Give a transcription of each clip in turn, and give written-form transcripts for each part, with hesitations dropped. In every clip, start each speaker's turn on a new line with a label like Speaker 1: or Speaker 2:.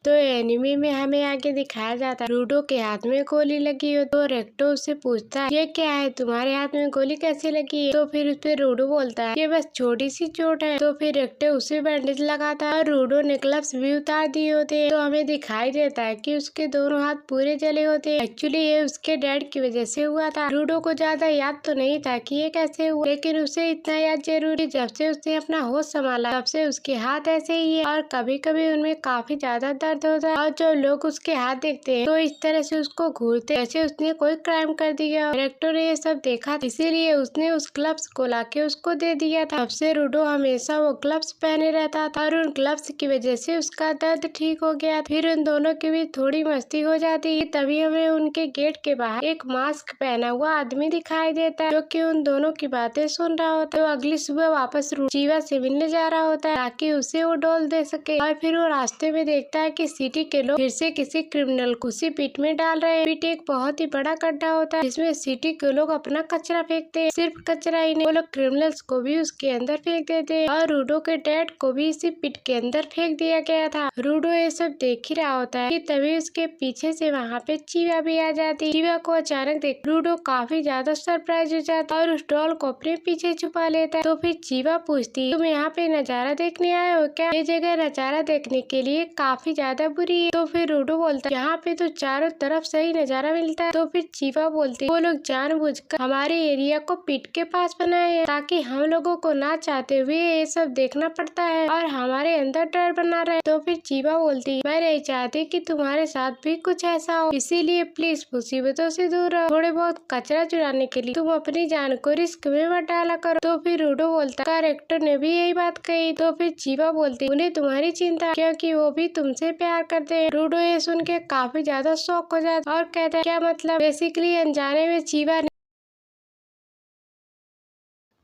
Speaker 1: तो एनिमे में हमें आगे दिखाया जाता है रूडो के हाथ में गोली लगी हो तो रेक्टो उससे पूछता है ये क्या है, तुम्हारे हाथ में गोली कैसे लगी है? तो फिर उस पे रूडो बोलता है ये बस छोटी सी चोट है। तो फिर रेक्टो उसे बैंडेज लगाता है और रूडो ने ग्लव्स भी उतार दिए होते हैं। तो हमें दिखाई देता है कि उसके दोनों हाथ पूरे जले होते हैं। एक्चुअली ये उसके डैड की वजह से हुआ था। रूडो को ज्यादा याद तो नहीं था कि ये कैसे हुआ, लेकिन उसे इतना याद जरूर है जब से उसने अपना होश संभाला तब से उसके हाथ ऐसे ही है और कभी कभी उनमें काफी ज्यादा दर्द होता है और जो लोग उसके हाथ देखते हैं तो इस तरह से उसको घूरते जैसे उसने कोई क्राइम कर दिया। रेक्टो ने ये सब देखा इसीलिए उसने उस ग्लव्स को लाके उसको दे दिया था। तब से रूडो हमेशा वो ग्लव्स पहने रहता था और उन ग्लव्स की वजह से उसका दर्द ठीक हो गया। फिर उन दोनों की भी थोड़ी मस्ती हो जाती है। तभी हमें उनके गेट के बाहर एक मास्क पहना हुआ आदमी दिखाई देता है जो कि उन दोनों की बातें सुन रहा होता है। तो अगली सुबह वापस जीवा से मिलने जा रहा होता है ताकि उसे वो डॉल दे सके और फिर वो रास्ते में देखता है कि सिटी के लोग फिर से किसी क्रिमिनल को उसी पिट में डाल रहे हैं। पिट एक बहुत ही बड़ा गड्ढा होता है जिसमें सिटी के लोग अपना कचरा फेंकते हैं। सिर्फ कचरा ही नहीं, वो लोग क्रिमिनल्स को भी उसके अंदर फेंक देते हैं और रूडो के डैड को भी इसी पिट के अंदर फेंक दिया गया था। रूडो ये सब देख ही रहा होता है कि तभी उसके पीछे से वहाँ पे चीवा भी आ जाती है। चीवा को अचानक देख रूडो काफी ज्यादा सरप्राइज हो जाता है और उस डॉल को अपने पीछे छुपा लेता है। तो फिर चीवा पूछती है तुम यहाँ पे नजारा देखने आए हो क्या? ये जगह नजारा देखने के लिए काफी ज्यादा बुरी है। तो फिर रूडो बोलता है यहाँ पे तो चारों तरफ सही नजारा मिलता है। तो फिर चीवा बोलती है वो लोग जानबूझकर हमारे एरिया को पिट के पास बनाए हैं ताकि हम लोगों को ना चाहते हुए ये सब देखना पड़ता है और हमारे अंदर डर बना रहे। तो फिर चीवा बोलती है मैं नहीं चाहती कि तुम्हारे साथ भी कुछ ऐसा हो, इसीलिए प्लीज मुसीबतों से दूर रहो। थोड़े बहुत कचरा चुराने के लिए तुम अपनी जान को रिस्क में मत डाला करो। तो फिर रूडो बोलता करेक्टर ने भी यही बात कही। तो फिर चीवा बोलती उन्हें तुम्हारी चिंता क्योंकि वो भी तुमसे प्यार करते हैं। रूडो ये सुन के काफी ज्यादा शॉक हो जाता है और कहता है क्या मतलब? बेसिकली अनजाने में चीवा ने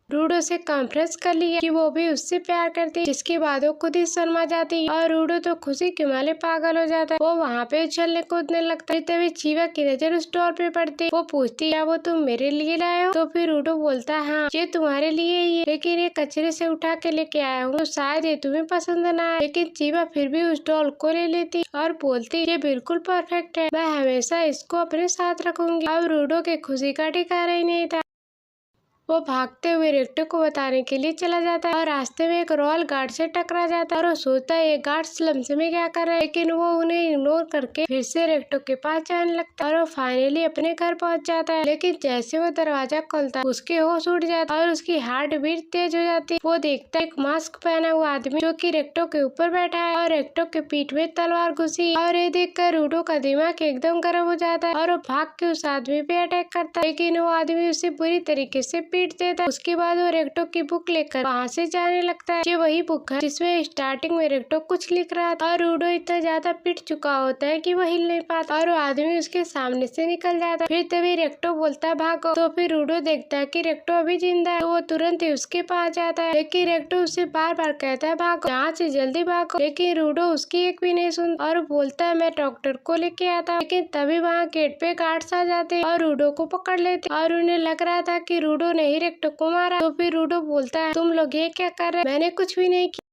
Speaker 1: रूडो से कॉन्फ्रेंस कर लिया कि वो भी उससे प्यार करती है, जिसके बाद वो खुद ही शर्मा जाती है और रूडो तो खुशी के मारे पागल हो जाता है। वो वहाँ पे उछलने कूदने लगता है। तभी चीवा की नजर उस डॉल पे पड़ती है। वो पूछती है क्या वो तुम मेरे लिए लाए हो? तो फिर रूडो बोलता है हाँ ये तुम्हारे लिए ही है, लेकिन ये कचरे से उठा के लेके आया हूँ तो शायद ये तुम्हें पसंद ना आए। लेकिन चीवा फिर भी उस डॉल को ले लेती और बोलती ये बिल्कुल परफेक्ट है, मैं हमेशा इसको अपने साथ रखूंगी। अब रूडो के खुशी का ठिकाना ही नहीं था। वो भागते हुए रेक्टो को बताने के लिए चला जाता है और रास्ते में एक रॉयल गार्ड से टकरा जाता है और वो सोचता है ये गार्ड स्लम्स में क्या कर रहा है, लेकिन वो उन्हें इग्नोर करके फिर से रेक्टो के पास जाने लगता है और वो फाइनली अपने घर पहुंच जाता है। लेकिन जैसे वो दरवाजा खोलता है उसके होश उड़ जाता है और उसकी हार्ट बीट तेज हो जाती है। वो देखता है एक मास्क पहना हुआ आदमी जो कि रेक्टो के ऊपर बैठा है और रेक्टो के पीठ में तलवार घुसी और ये देखकर रूडो का दिमाग एकदम गर्म हो जाता है और वो भाग के उस आदमी पे अटैक करता है, लेकिन वो आदमी उसे बुरी तरीके से पीट देता है। उसके बाद वो रेक्टो की बुक लेकर वहाँ से जाने लगता है। ये वही बुक है जिसमें स्टार्टिंग में रेक्टो कुछ लिख रहा था और रूडो इतना ज्यादा पिट चुका होता है कि वो हिल नहीं पाता और वो आदमी उसके सामने से निकल जाता है। फिर तभी रेक्टो बोलता है भागो। तो फिर रूडो देखता है कि रेक्टो अभी जिंदा है तो वो तुरंत ही उसके पास जाता है, लेकिन रेक्टो उससे बार बार कहता है भागो, यहाँ से जल्दी भागो। लेकिन रूडो उसकी एक भी नहीं सुनता और बोलता है मैं डॉक्टर को लेके आता। लेकिन तभी वहाँ गेट पे गार्ड्स आ जाते हैं और रूडो को पकड़ लेते और उन्हें लग रहा था कि रूडो ने ही रेक्टो को मारा। तो फिर रूडो बोलता है तुम लोग ये क्या कर रहे हैं? मैंने कुछ भी नहीं किया,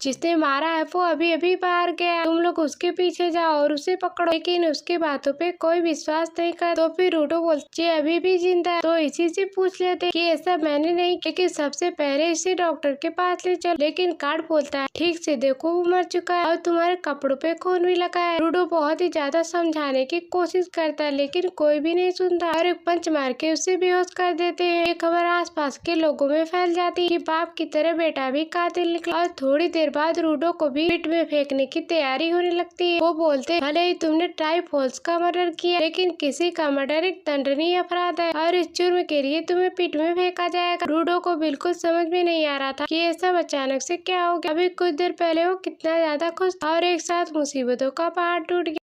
Speaker 1: जिसने मारा है वो अभी अभी बाहर गया, तुम लोग उसके पीछे जाओ और उसे पकड़ो। लेकिन उसकी बातों पे कोई विश्वास नहीं कर। तो फिर रूडो बोलती ये अभी भी जिंदा है तो इसी से पूछ लेते कि ऐसा मैंने नहीं, लेकिन सबसे पहले इसे डॉक्टर के पास ले चलो। लेकिन गार्ड बोलता है ठीक से देखो वो मर चुका है और तुम्हारे कपड़ों पे खून भी लगा है। रूडो बहुत ही ज्यादा समझाने की कोशिश करता है लेकिन कोई भी नहीं सुनता और एक पंच मार के उसे बेहोश कर देते हैं। ये खबर आसपास के लोगों में फैल जाती है कि बाप की तरह बेटा भी कातिल निकला और थोड़ी देर बाद रूडो को भी पिट में फेंकने की तैयारी होने लगती है। वो बोलते भले ही तुमने ट्राइफॉल्स का मर्डर किया लेकिन किसी का मर्डर एक दंडनीय अपराध है और इस जुर्म के लिए तुम्हें पिट में फेंका जाएगा। रूडो को बिल्कुल समझ में नहीं आ रहा था कि ये सब अचानक से क्या हो गया। अभी कुछ देर पहले वो कितना ज्यादा खुश था और एक साथ मुसीबतों का पहाड़ टूट गया।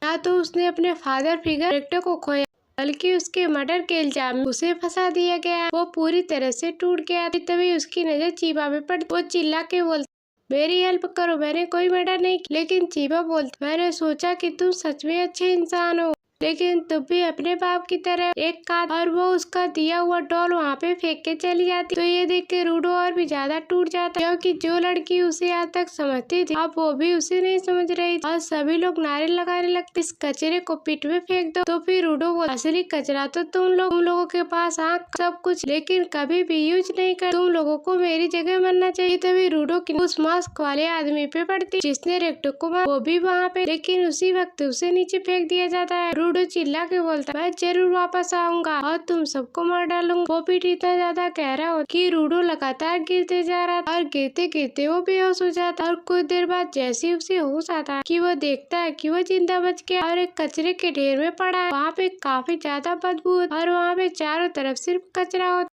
Speaker 1: ना तो उसने अपने फादर फिगर रेक्टो को खोया बल्कि उसके मर्डर के इल्जाम में उसे फंसा दिया गया। वो पूरी तरह से टूट गया। तभी उसकी नजर चीवा पे पड़ी। वो चिल्ला के बोलती मेरी हेल्प करो, मैंने कोई मर्डर नहीं किया। लेकिन चीवा बोलती मैंने सोचा कि तुम सच में अच्छे इंसान हो, लेकिन तुम भी अपने बाप की तरह एक काट, और वो उसका दिया हुआ डॉल वहाँ पे फेंक के चली जाती। तो ये देख के रूडो और भी ज्यादा टूट जाता, क्योंकि जो लड़की उसे आज तक समझती थी अब वो भी उसे नहीं समझ रही थी। और सभी लोग नारे लगाने लगते, इस कचरे को पिट में फेंक दो। तो फिर रूडो बोला, असली कचरा तो तुम लोगों के पास आँख सब कुछ, लेकिन कभी भी यूज नहीं कर, तुम लोगों को मेरी जगह मरना चाहिए। तभी रूडो की उस मास्क वाले आदमी पे पड़ती जिसने रेक्टो को मारा, वो भी वहाँ पे, लेकिन उसी वक्त उसे नीचे फेंक दिया जाता है। रूडो चिल्ला के बोलता, मैं जरूर वापस आऊंगा और तुम सबको मार डालूंगा। वो भी इतना ज्यादा गहरा हो कि रूडो लगातार गिरते जा रहा था और गिरते गिरते वो बेहोश हो जाता। और कुछ देर बाद जैसे ही उसे होश आता है कि वो देखता है कि वो जिंदा बच गया और एक कचरे के ढेर में पड़ा है। वहाँ पे काफी ज्यादा बदबू और वहाँ पे चारों तरफ सिर्फ कचरा होता।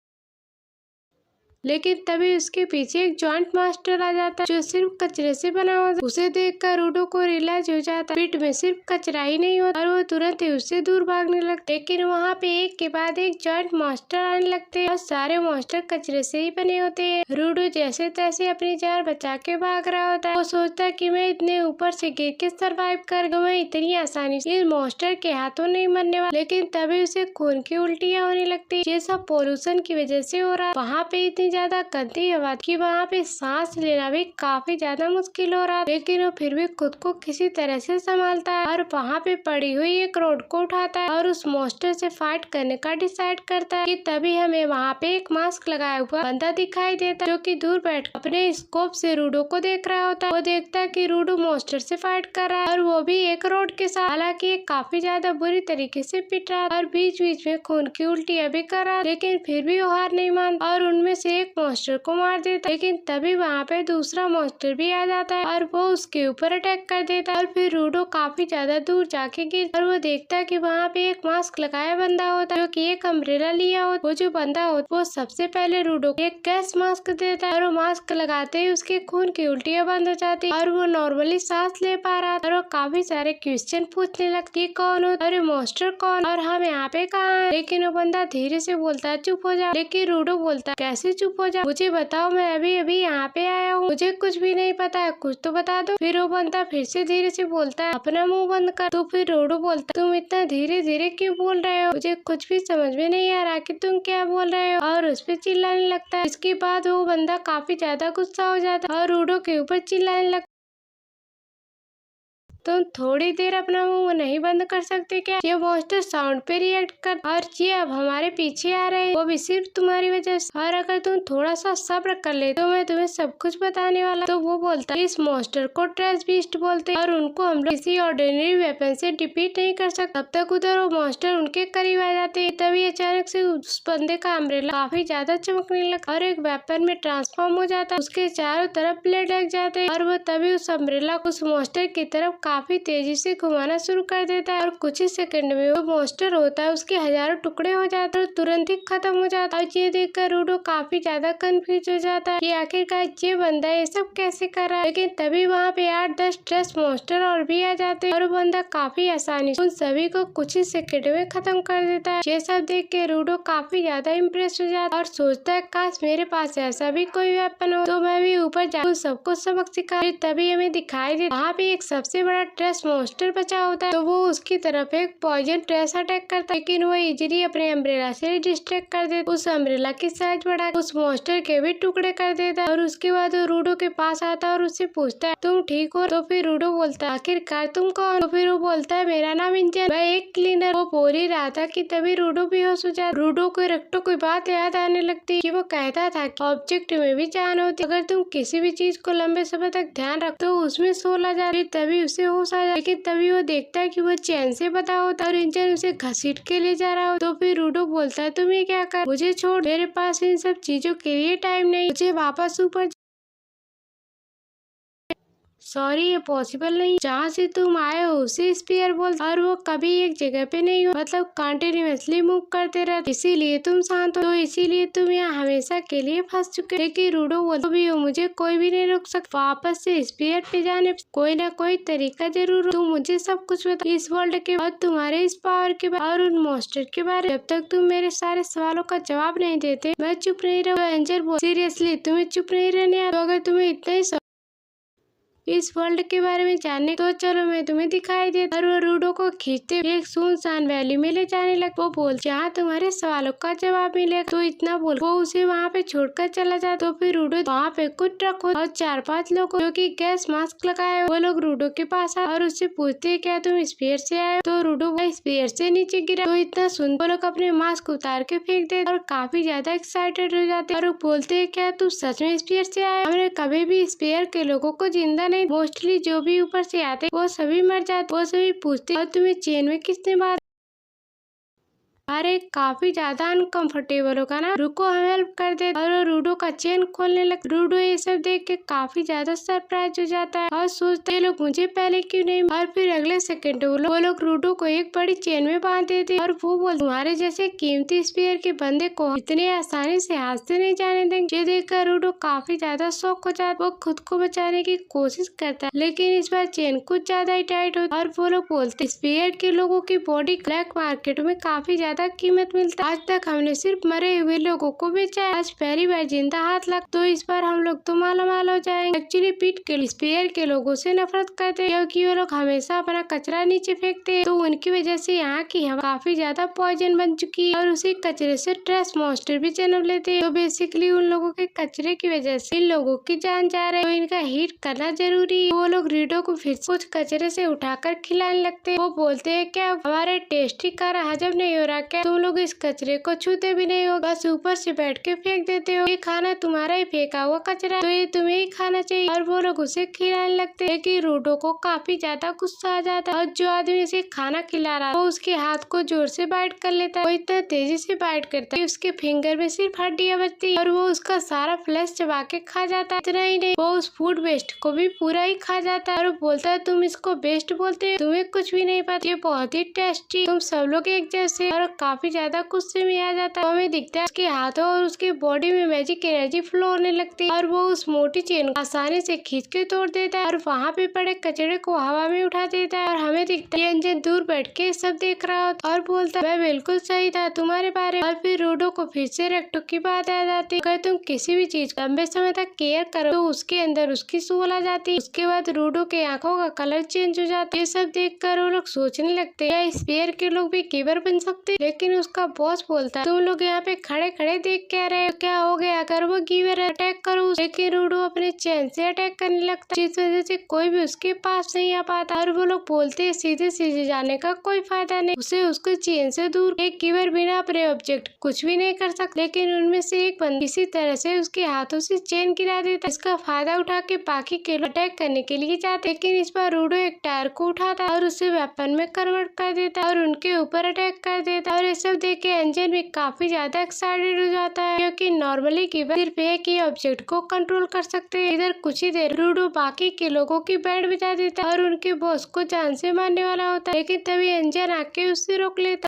Speaker 1: लेकिन तभी उसके पीछे एक जॉइंट मास्टर आ जाता है जो सिर्फ कचरे से बना होता। उसे देखकर रूडो को रियलाइज हो जाता है पिट में सिर्फ कचरा ही नहीं होता, और वो तुरंत ही उससे दूर भागने लगता। लेकिन वहाँ पे एक के बाद एक जॉइंट मास्टर आने लगते हैं और सारे मास्टर कचरे से ही बने होते हैं। रूडो जैसे तैसे अपनी जान बचा के भाग रहा होता है। वो सोचता है कि मैं इतने ऊपर से गिर के सर्वाइव कर गया, मैं इतनी आसानी से इस मास्टर के हाथों नहीं मरने वाला। लेकिन तभी उसे खून की उल्टियाँ होने लगती, ये सब पोल्यूशन की वजह से हो रहा। वहाँ पे इतनी ज्यादा गंदी हवा कि वहाँ पे सांस लेना भी काफी ज्यादा मुश्किल हो रहा, लेकिन वो फिर भी खुद को किसी तरह से संभालता है और वहाँ पे पड़ी हुई एक रोड को उठाता है और उस मॉन्स्टर से फाइट करने का डिसाइड करता है। कि तभी हमें वहाँ पे एक मास्क लगाया हुआ बंदा दिखाई देता है जो कि दूर बैठ अपने स्कोप से रूडो को देख रहा होता है। वो देखता है कि रूडो मॉन्स्टर से फाइट कर रहा है और वो भी एक रोड के साथ, हालांकि काफी ज्यादा बुरी तरीके से पिट रहा और बीच बीच में खून की उल्टियाँ भी कर रहा, लेकिन फिर भी वो हार नहीं मानता और उनमें से एक मॉन्स्टर को मार देता। लेकिन तभी वहाँ पे दूसरा मॉन्स्टर भी आ जाता है और वो उसके ऊपर अटैक कर देता है और फिर रूडो काफी ज्यादा दूर जाके गिर और वो देखता है कि वहाँ पे एक मास्क लगाया बंदा होता है जो कि एक अम्ब्रेला लिया होता। वो जो बंदा होता वो सबसे पहले रूडो को एक गैस मास्क देता है और वो मास्क लगाते ही उसके खून की उल्टियाँ बंद हो जाती और वो नॉर्मली सांस ले पा रहा और वो काफी सारे क्वेश्चन पूछने लगती, कौन हो, अरे मॉन्स्टर कौन और हम यहाँ पे कहाँ हैं? लेकिन वो बंदा धीरे से बोलता है चुप हो जा। लेकिन रूडो बोलता है कैसे चुप हो जा, मुझे बताओ, मैं अभी अभी यहाँ पे आया हूँ, मुझे कुछ भी नहीं पता है, कुछ तो बता दो। फिर वो बंदा फिर से धीरे से बोलता है अपना मुंह बंद कर। तो फिर रूडो बोलता है तुम इतना धीरे धीरे क्यों बोल रहे हो, मुझे कुछ भी समझ में नहीं आ रहा कि तुम क्या बोल रहे हो, और उस पर चिल्लाने लगता है। इसके बाद वो बंदा काफी ज्यादा गुस्सा हो जाता है और रूडो के ऊपर चिल्लाने लगता, तुम थोड़ी देर अपना मुंह नहीं बंद कर सकते क्या? ये मॉन्स्टर साउंड पे रिएक्ट कर और ये अब हमारे पीछे आ रहे हैं, वो भी सिर्फ तुम्हारी वजह से, और अगर तुम थोड़ा सा सब्र कर ले तो मैं तुम्हें सब कुछ बताने वाला। तो वो बोलता है इस मॉन्स्टर को ट्रेस बीस्ट बोलते हैं और उनको हम लोग किसी ऑर्डिनरी वेपन से डिफीट नहीं कर सकते। तब तक उधर वो मॉन्स्टर उनके करीब आ जाते हैं। तभी अचानक से उस बंदे का अम्ब्रेला काफी ज्यादा चमकने लगा और एक वेपन में ट्रांसफॉर्म हो जाता है। उसके चारों तरफ ब्लेड लग जाते हैं और वो तभी उस अम्ब्रेला को उस मॉन्स्टर की तरफ काफी तेजी से घुमाना शुरू कर देता है और कुछ ही सेकंड में वो मॉन्स्टर होता है उसके हजारों टुकड़े हो जाते हैं और तुरंत ही खत्म हो जाता है। ये देखकर रूडो काफी ज्यादा कंफ्यूज हो जाता है कि आखिरकार ये बंदा ये सब कैसे कर रहा है। लेकिन तभी वहाँ पे 8-10 ट्रेस मॉन्स्टर और भी आ जाते हैं और वो बंदा काफी आसानी से उन सभी को कुछ ही सेकंड में खत्म कर देता है। ये सब देख के रूडो काफी ज्यादा इम्प्रेस हो जाता है और सोचता है काश मेरे पास ऐसा भी कोई वेपन हो तो मैं भी ऊपर जाकर सबको सबक सिखा। तभी हमें दिखाई दे वहाँ पे एक सबसे बड़ा ट्रेस मॉन्स्टर बचा होता है, तो वो उसकी तरफ एक पॉइजन ट्रेस अटैक करता है, लेकिन वो इजीली अपने अम्ब्रेला से डिस्ट्रैक्ट कर देता। उस अम्ब्रेला की साइज बढ़ा उस मॉन्स्टर के भी टुकड़े कर देता है और उसके बाद वो रूडो के पास आता है और उससे पूछता है तुम ठीक हो? तो फिर रूडो बोलता है आखिरकार तुम कौन? तो फिर वो बोलता है मेरा नाम इंजन, मैं एक क्लीनर। वो बोल ही रहा था कि तभी रूडो बेहोश हो जाता। रूडो को रेक्टो कोई बात याद आने लगती कि वो कहता था कि ऑब्जेक्ट में भी जान होती, अगर तुम किसी भी चीज को लंबे समय तक ध्यान रख तो उसमें 16 जाती, तभी उसे होश आ जाए। लेकिन तभी वो देखता है कि वो चैन से बंधा होता है और इंजन उसे घसीट के ले जा रहा हो। तो फिर रूडो बोलता है तुम्हें क्या कर, मुझे छोड़, मेरे पास इन सब चीजों के लिए टाइम नहीं, मुझे वापस ऊपर सॉरी ये पॉसिबल नहीं, जहाँ से तुम आए हो उसे स्पीयर बोल, और वो कभी एक जगह पे नहीं हो, मतलब कंटिन्यूअसली मूव करते रहते, इसीलिए तुम शांत हो, तो इसीलिए तुम यहाँ हमेशा के लिए फंस चुके। लेकिन रूडो बोलता भी हो मुझे कोई भी नहीं रोक सकता, वापस से स्पीयर पे जाने कोई ना कोई तरीका जरूर हो। तुम मुझे सब कुछ बता इस वर्ल्ड के बाद, तुम्हारे इस पावर के बाद और उन मॉन्स्टर के बारे, जब तक तुम मेरे सारे सवालों का जवाब नहीं देते मैं चुप नहीं रहूँ। एंजल बोल सीरियसली तुम्हें चुप नहीं रहने, तो अगर तुम्हें इतना ही इस वर्ल्ड के बारे में जानने, तो चलो मैं तुम्हें दिखाई देता। और वो रूडो को खींचते एक सुनसान वैली में ले जाने लगा। वो बोल जहाँ तुम्हारे सवालों का जवाब मिलेगा। तो इतना बोल वो उसे वहाँ पे छोड़कर चला जाता। तो फिर रूडो वहाँ पे कुछ ट्रक और 4-5 लोग जो कि गैस मास्क लगाए, वो लोग रूडो के पास आए और उससे पूछते क्या तुम स्पेयर से आए? तो रूडो स्पेयर से नीचे गिरा। तो इतना सुन वो लोग अपने मास्क उतार के फेंक देते और काफी ज्यादा एक्साइटेड हो जाते और बोलते क्या तुम सच में स्पेयर से आए? हमने कभी भी स्पेयर के लोगों को जिंदा नहीं, मोस्टली जो भी ऊपर से आते वो सभी मर जाते। वो सभी पूछते और तुम्हें चेन में किसने बांधा? अरे काफी ज्यादा अनकंफर्टेबल होगा ना, रुको हम हेल्प कर दे। और वो रूडो का चेन खोलने लगा। रूडो ये सब देख के काफी ज्यादा सरप्राइज हो जाता है और सोचते ये लोग मुझे पहले क्यों नहीं। और फिर अगले सेकंड वो लोग रूडो को एक बड़ी चेन में बांध देते और वो बोल तुम्हारे जैसे कीमती स्पेयर के बंदे को इतने आसानी से हाथ से नहीं जाने देंगे। ये देखकर रूडो काफी ज्यादा शॉक हो जाता। वो खुद को बचाने की कोशिश करता है लेकिन इस बार चेन कुछ ज्यादा ही टाइट होती और वो लोग बोलते स्पेयर के लोगों की बॉडी ब्लैक मार्केट में काफी ज्यादा कीमत मिलता है। आज तक हमने सिर्फ मरे हुए लोगों को बेचा है, आज पहली बार जिंदा हाथ लग, तो इस बार हम लोग तो मालामाल हो जाएंगे। एक्चुअली पीट के स्पेयर के लोगों से नफरत करते हैं क्योंकि वो लोग हमेशा अपना कचरा नीचे फेंकते हैं। तो उनकी वजह से यहाँ की हवा काफी ज्यादा पॉइजन बन चुकी है और उसी कचरे से ट्रैश मॉन्स्टर भी जन्म लेते हैं। तो बेसिकली उन लोगों के कचरे की वजह से इन लोगों की जान जा रही है, तो इनका हीट करना जरूरी है। वो लोग रीडो को फिर कुछ कचरे से उठाकर खिलाने लगते हैं। वो बोलते हैं क्या हमारे टेस्टी खाना हजम नहीं हो रहा क्या? तुम लोग इस कचरे को छूते भी नहीं हो, बस ऊपर से बैठ के फेंक देते हो। ये खाना तुम्हारा ही फेंका हुआ कचरा, तो ये तुम्हें ही खाना चाहिए। और वो लोग उसे खिलाने लगते हैं कि रूडो को काफी ज्यादा गुस्सा आ जाता है और जो आदमी इसे खाना खिला रहा है वो उसके हाथ को जोर से बाइट कर लेता है। वो इतना तेजी से बाइट करता है कि उसके फिंगर में सिर्फ हड्डियां बचती है और वो उसका सारा फ्लैश चबा के खा जाता है। इतना ही नहीं, वो उस फूड वेस्ट को भी पूरा ही खा जाता है और बोलता है तुम इसको वेस्ट बोलते हो, तुम्हें कुछ भी नहीं पता, ये बहुत ही टेस्टी, तुम सब लोग एक जैसे। और काफी ज्यादा गुस्से में आ जाता है। तो हमें दिखता है उसके हाथों और उसके बॉडी में मैजिक एनर्जी फ्लो होने लगती है और वो उस मोटी चेन को आसानी से खींच के तोड़ देता है और वहाँ पे पड़े कचरे को हवा में उठा देता है। और हमें दिखता है अंजन दूर बैठ के सब देख रहा होता और बोलता है मैं बिल्कुल सही था तुम्हारे बारे में। और फिर रूडो को फिर से रेक्टो की बात आ जाती है। अगर तुम किसी भी चीज लंबे समय तक केयर करो तो उसके अंदर उसकी सोल आ जाती है। उसके बाद रूडो के आंखों का कलर चेंज हो जाता है। ये सब देख कर वो लोग सोचने लगते हैं स्पेयर के लोग भी कीपर बन सकते, लेकिन उसका बॉस बोलता है तुम लोग यहाँ पे खड़े खड़े देख क्या रहे हो, क्या हो गया अगर वो गिवर अटैक करो। लेकिन रूडो अपने चैन से अटैक करने लगता है जिस वजह से कोई भी उसके पास नहीं आ पाता। और वो लोग बोलते हैं सीधे सीधे जाने का कोई फायदा नहीं, उसे उसको चेन से दूर। एक गिवर बिना अपने ऑब्जेक्ट कुछ भी नहीं कर सकता, लेकिन उनमें से एक बंदा इसी तरह से उसके हाथों से चेन गिरा देता। इसका फायदा उठा के बाकी के लोग अटैक करने के लिए जाते, लेकिन इस बार रूडो एक टायर को उठाता और उसे वेपन में कन्वर्ट कर देता और उनके ऊपर अटैक कर देता। और ये सब देख के एंजन भी काफी ज्यादा एक्साइटेड हो जाता है क्योंकि नॉर्मली गिवर सिर्फ एक ही ऑब्जेक्ट को कंट्रोल कर सकते हैं। इधर कुछ ही देर रूडो बाकी के लोगों की बैंड बजा देता है और उनके बॉस को जान से मारने वाला होता है, लेकिन तभी एंजन आके उससे रोक लेता।